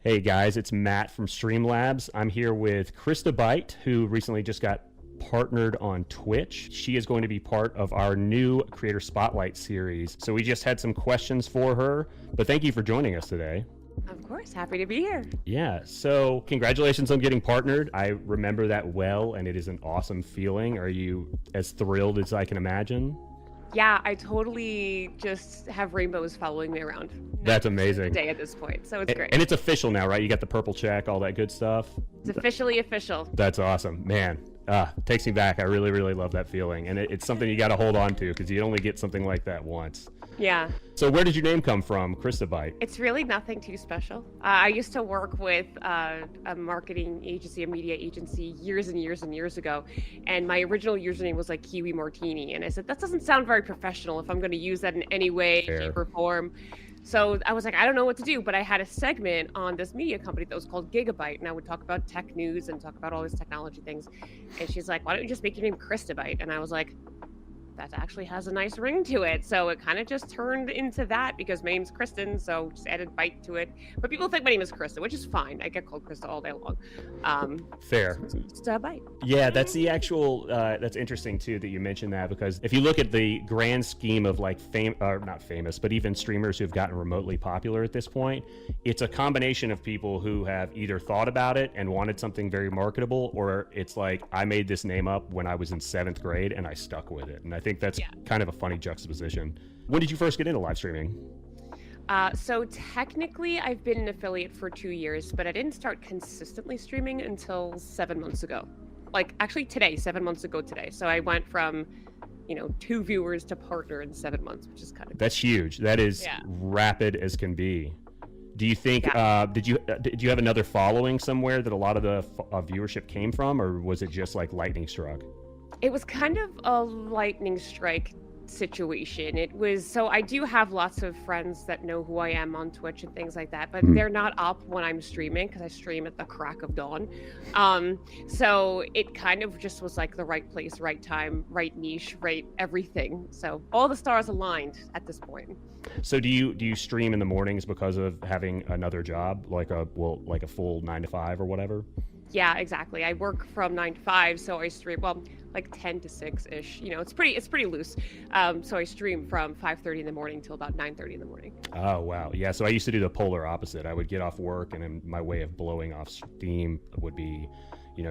Hey guys, it's Matt from Streamlabs. I'm here with KristaByte, who recently just got partnered on Twitch. She is going to be part of our new Creator Spotlight series. So we just had some questions for her, but thank you for joining us today. Of course, happy to be here. Yeah, so congratulations on getting partnered. I remember that well, and it is an awesome feeling. Are you as thrilled as I can imagine? Yeah, I totally just have rainbows following me around. That's amazing. Day at this point, so it's great. And it's official now, right? You got the purple check, all that good stuff. It's officially official. That's awesome, man. Takes me back. I really, really love that feeling, and it's something you got to hold on to because you only get something like that once. Yeah. So where did your name come from, KristaByte? It's really nothing too special. I used to work with a marketing agency, a media agency, years and years and years ago, and my original username was like Kiwi Martini, and I said that doesn't sound very professional if I'm going to use that in any way, shape, or form. So I was like, I don't know what to do, but I had a segment on this media company that was called KristaByte, and I would talk about tech news and talk about all these technology things. And she's like, why don't you just make your name KristaByte? And I was like, that actually has a nice ring to it. So it kind of just turned into that because my name's Kristen, so just added Byte to it. But people think my name is Krista, which is fine. I get called Krista all day long. Fair. It's Byte. Yeah, that's the actual, that's interesting too that you mentioned that, because if you look at the grand scheme of like not famous, but even streamers who've gotten remotely popular at this point, it's a combination of people who have either thought about it and wanted something very marketable, or it's like, I made this name up when I was in 7th grade and I stuck with it. And I think that's kind of a funny juxtaposition. When did you first get into live streaming? So technically I've been an affiliate for 2 years, but I didn't start consistently streaming until 7 months ago. Like actually today, 7 months ago today. So I went from, 2 viewers to partner in 7 months, which is kind of That's huge. That is rapid as can be. Do you think, did you have another following somewhere that a lot of the viewership came from, or was it just like lightning struck? It was kind of a lightning strike situation. It was, so I do have lots of friends that know who I am on Twitch and things like that, but they're not up when I'm streaming because I stream at the crack of dawn. So it kind of just was like the right place, right time, right niche, right everything. So all the stars aligned at this point. So do you stream in the mornings because of having another job, like a full 9 to 5 or whatever? Yeah, exactly. I work from 9 to 5, so I stream, like 10 to 6-ish. It's pretty loose. So I stream from 5:30 in the morning till about 9:30 in the morning. Oh, wow. Yeah, so I used to do the polar opposite. I would get off work, and then my way of blowing off steam would be,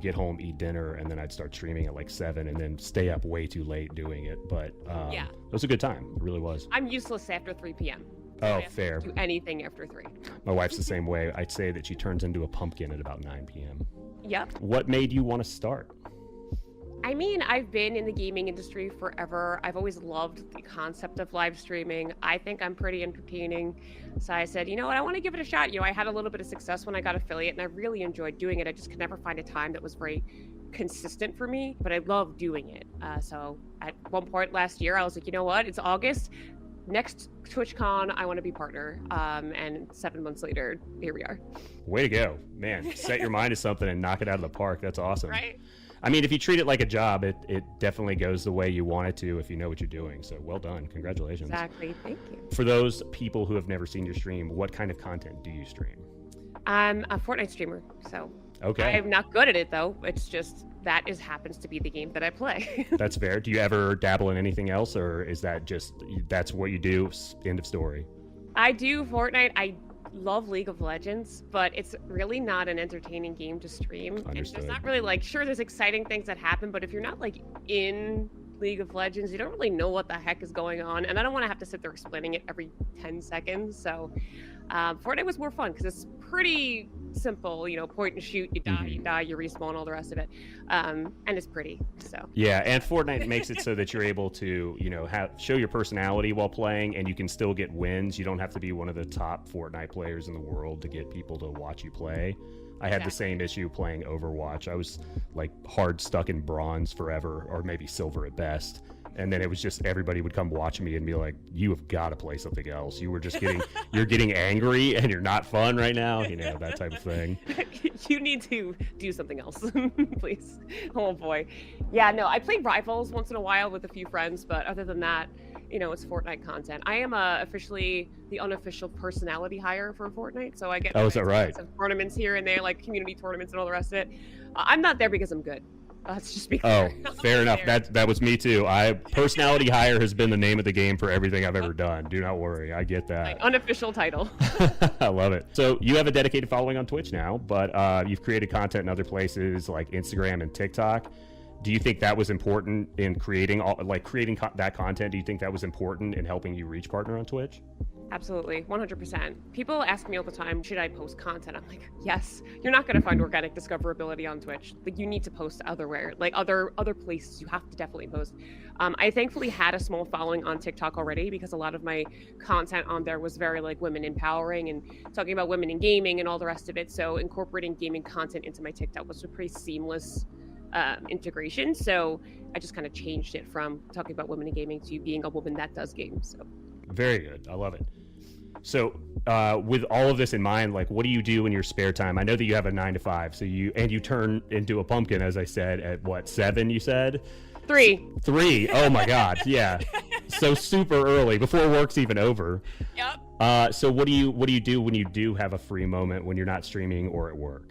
get home, eat dinner, and then I'd start streaming at like 7 and then stay up way too late doing it. But it was a good time. It really was. I'm useless after 3 p.m. Oh, fair. Do anything after 3. My wife's the same way. I'd say that she turns into a pumpkin at about 9 p.m. Yep. What made you want to start? I mean, I've been in the gaming industry forever. I've always loved the concept of live streaming. I think I'm pretty entertaining. So I said, you know what, I want to give it a shot. I had a little bit of success when I got affiliate, and I really enjoyed doing it. I just could never find a time that was very consistent for me, but I love doing it. So at one point last year, I was like, you know what, it's August. Next TwitchCon, I want to be partner. And 7 months later, here we are. Way to go, man. Set your mind to something and knock it out of the park. That's awesome. Right? I mean, if you treat it like a job, it definitely goes the way you want it to if you know what you're doing. So well done. Congratulations. Exactly. Thank you. For those people who have never seen your stream, what kind of content do you stream? I'm a Fortnite streamer, so okay. I'm not good at it, though. It's just happens to be the game that I play. That's fair. Do you ever dabble in anything else, or is that that's what you do, end of story? I do Fortnite. I love League of Legends, but it's really not an entertaining game to stream. Understood. It's not really sure, there's exciting things that happen, but if you're not in League of Legends, you don't really know what the heck is going on, and I don't want to have to sit there explaining it every 10 seconds. So Fortnite was more fun because it's pretty simple, point and shoot, you die, you respawn, all the rest of it, and it's pretty. So yeah, and Fortnite makes it so that you're able to show your personality while playing, and you can still get wins. You don't have to be one of the top Fortnite players in the world to get people to watch you play. I had the same issue playing Overwatch. I was like hard stuck in bronze forever, or maybe silver at best. And then it was just everybody would come watch me and be like, you have got to play something else. You were just you're getting angry and you're not fun right now. That type of thing. You need to do something else, please. Oh boy. Yeah, no, I play Rivals once in a while with a few friends, but other than that, it's Fortnite content. I am officially the unofficial personality hire for Fortnite, so I get Oh, is that right? tournaments here and there, like community tournaments and all the rest of it. I'm not there because I'm good. Let's just be Oh, clear. fair enough. That was me too. Personality hire has been the name of the game for everything I've ever done. Do not worry, I get that. Like, unofficial title. I love it. So you have a dedicated following on Twitch now, but you've created content in other places like Instagram and TikTok. Do you think that was important in creating that content? Do you think that was important in helping you reach partner on Twitch? Absolutely, 100%. People ask me all the time, should I post content? I'm like, yes. You're not going to find organic discoverability on Twitch. Like, you need to post otherwhere, like other places. You have to definitely post. I thankfully had a small following on TikTok already because a lot of my content on there was very like women empowering and talking about women in gaming and all the rest of it. So incorporating gaming content into my TikTok was a pretty seamless integration. So I just kind of changed it from talking about women in gaming to being a woman that does games. So. Very good. I love it. So with all of this in mind, like, what do you do in your spare time? I know that you have a 9 to 5, so you turn into a pumpkin, as I said, at what, 7, you said? 3. 3. Oh my God. Yeah. So super early before work's even over. Yep. So what do you do when you do have a free moment when you're not streaming or at work?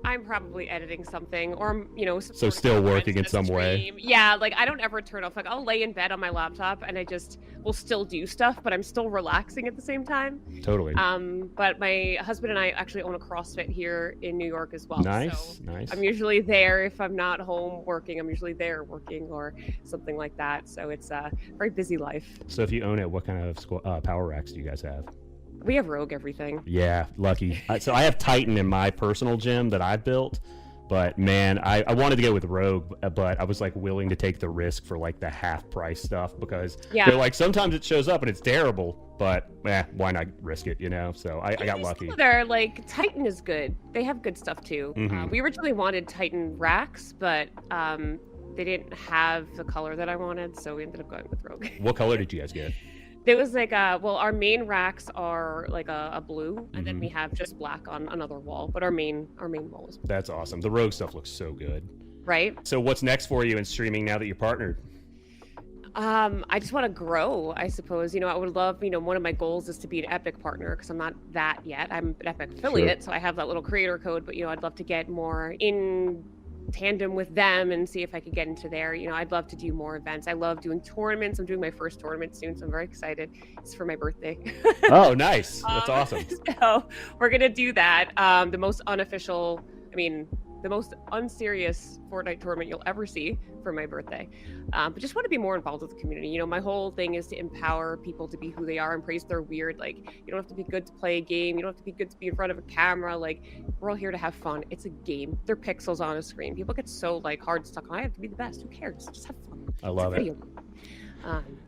I'm probably editing something, or so still working in some way. Yeah, like I don't ever turn off. Like I'll lay in bed on my laptop and I just will still do stuff, but I'm still relaxing at the same time. Totally. But my husband and I actually own a CrossFit here in New York as well. Nice, so nice. I'm usually there if I'm not home working. I'm usually there working or something like that. So it's a very busy life. So if you own it, what kind of power racks do you guys have? We have Rogue everything. Yeah, lucky. So I have Titan in my personal gym that I've built, but man, I wanted to go with Rogue, but I was like willing to take the risk for like the half price stuff because they're like sometimes it shows up and it's terrible, but why not risk it, So I got lucky. They're like Titan is good. They have good stuff too. Mm-hmm. We originally wanted Titan racks, but they didn't have the color that I wanted, so we ended up going with Rogue. What color did you guys get? It was like our main racks are like a blue, and then we have just black on another wall. But our main wall is blue. That's awesome. The Rogue stuff looks so good. Right. So what's next for you in streaming now that you're partnered? I just want to grow, I suppose. I would love, one of my goals is to be an Epic partner because I'm not that yet. I'm an Epic affiliate, so I have that little creator code. But I'd love to get more in tandem with them and see if I could get into there. I'd love to do more events. I love doing tournaments. I'm doing my first tournament soon, so I'm very excited. It's for my birthday. Oh, nice. That's awesome. So we're gonna do that. The most unofficial, the most unserious Fortnite tournament you'll ever see for my birthday. But just want to be more involved with the community. My whole thing is to empower people to be who they are, embrace their weird. Like, you don't have to be good to play a game. You don't have to be good to be in front of a camera. Like, we're all here to have fun. It's a game. They're pixels on a screen. People get so like hard stuck on, I have to be the best. Who cares? Just have fun. I love it.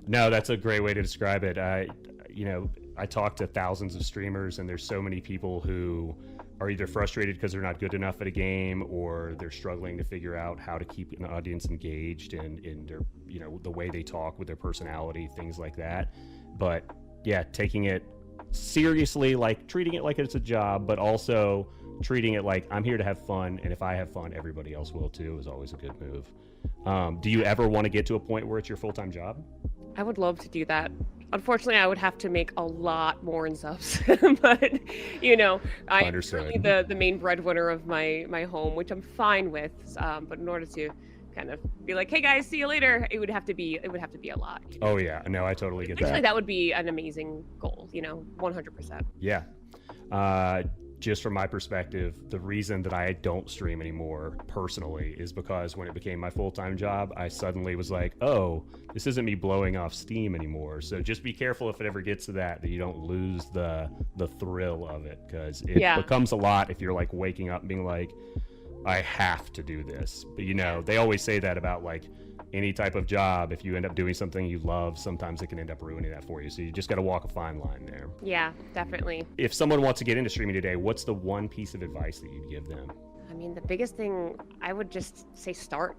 No, that's a great way to describe it. I talk to thousands of streamers, and there's so many people who are either frustrated because they're not good enough at a game, or they're struggling to figure out how to keep an audience engaged in their, the way they talk with their personality, things like that. But yeah, taking it seriously, like treating it like it's a job, but also treating it like I'm here to have fun, and if I have fun, everybody else will too, is always a good move. Do you ever want to get to a point where it's your full-time job? I would love to do that. Unfortunately, I would have to make a lot more in subs, but I'm really the main breadwinner of my home, which I'm fine with. But in order to kind of be like, hey guys, see you later, it would have to be a lot. Oh yeah, no, I totally get that. Actually, that would be an amazing goal. 100%. Yeah. Just from my perspective, the reason that I don't stream anymore personally is because when it became my full-time job, I suddenly was like, oh, this isn't me blowing off steam anymore. So just be careful if it ever gets to that you don't lose the thrill of it, because it becomes a lot if you're like waking up and being like, I have to do this. But they always say that about like any type of job. If you end up doing something you love, sometimes it can end up ruining that for you. So you just got to walk a fine line there. Yeah, definitely. If someone wants to get into streaming today, what's the one piece of advice that you'd give them? The biggest thing, I would just say start.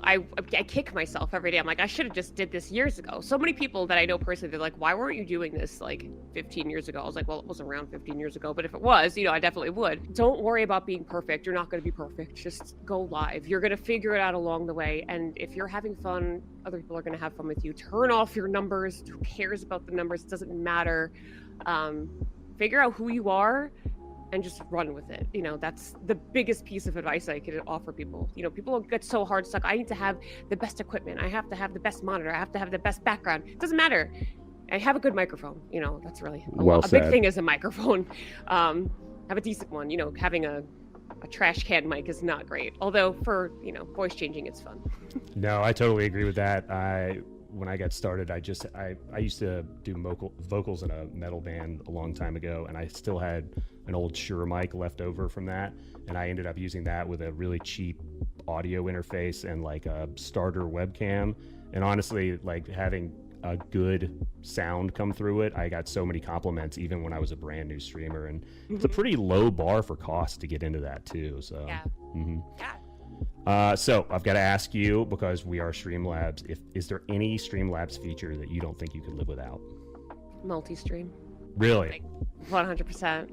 I kick myself every day. I'm like, I should have just did this years ago. So many people that I know personally, they're like, why weren't you doing this like 15 years ago? I was like, well, it wasn't around 15 years ago, but if it was, I definitely would. Don't worry about being perfect. You're not going to be perfect. Just go live. You're going to figure it out along the way. And if you're having fun, other people are going to have fun with you. Turn off your numbers. Who cares about the numbers? It doesn't matter. Figure out who you are and just run with it. That's the biggest piece of advice I could offer people. People get so hard stuck. I need to have the best equipment. I have to have the best monitor. I have to have the best background. It doesn't matter. I have a good microphone. That's really a big thing is a microphone. Have a decent one. Having a trash can mic is not great. Although for, voice changing, it's fun. No, I totally agree with that. When I got started, I used to do vocals in a metal band a long time ago, and I still had an old Shure mic left over from that, and I ended up using that with a really cheap audio interface and like a starter webcam. And honestly, like having a good sound come through it, I got so many compliments even when I was a brand new streamer, and it's a pretty low bar for cost to get into that too. So yeah. So I've got to ask you, because we are Streamlabs, is there any Streamlabs feature that you don't think you could live without? Multi-stream. Really? 100%.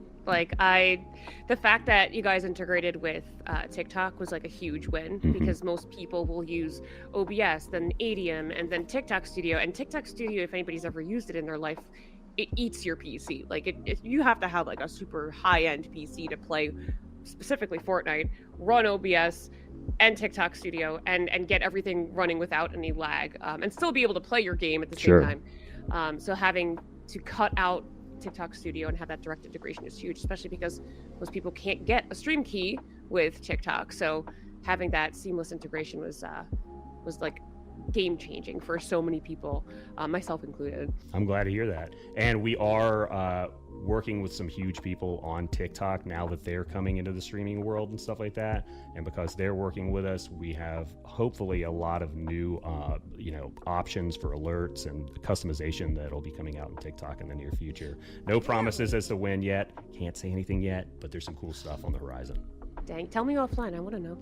The fact that you guys integrated with TikTok was like a huge win, because most people will use OBS, then Adium, and then TikTok Studio. And TikTok Studio, if anybody's ever used it in their life, it eats your PC. You have to have like a super high-end PC to play specifically Fortnite, run OBS and TikTok Studio, and get everything running without any lag, and still be able to play your game at the same time. So having to cut out TikTok Studio and have that direct integration is huge, especially because most people can't get a stream key with TikTok. So having that seamless integration was like game changing for so many people, myself included. I'm glad to hear that. And we are working with some huge people on TikTok now that they're coming into the streaming world and stuff like that. And because they're working with us, we have hopefully a lot of new options for alerts and customization that'll be coming out on TikTok in the near future. No promises as to when yet. Can't say anything yet, but there's some cool stuff on the horizon. Dang, tell me offline. I want to know.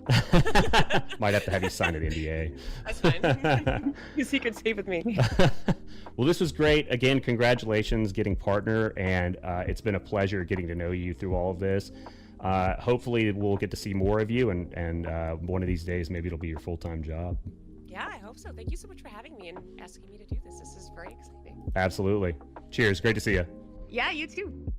Might have to have you sign an NDA. That's fine. Your secret's safe with me. Well, this was great. Again, congratulations getting partner, and it's been a pleasure getting to know you through all of this. Hopefully, we'll get to see more of you, and one of these days, maybe it'll be your full-time job. Yeah, I hope so. Thank you so much for having me and asking me to do this. This is very exciting. Absolutely. Cheers. Great to see you. Yeah, you too.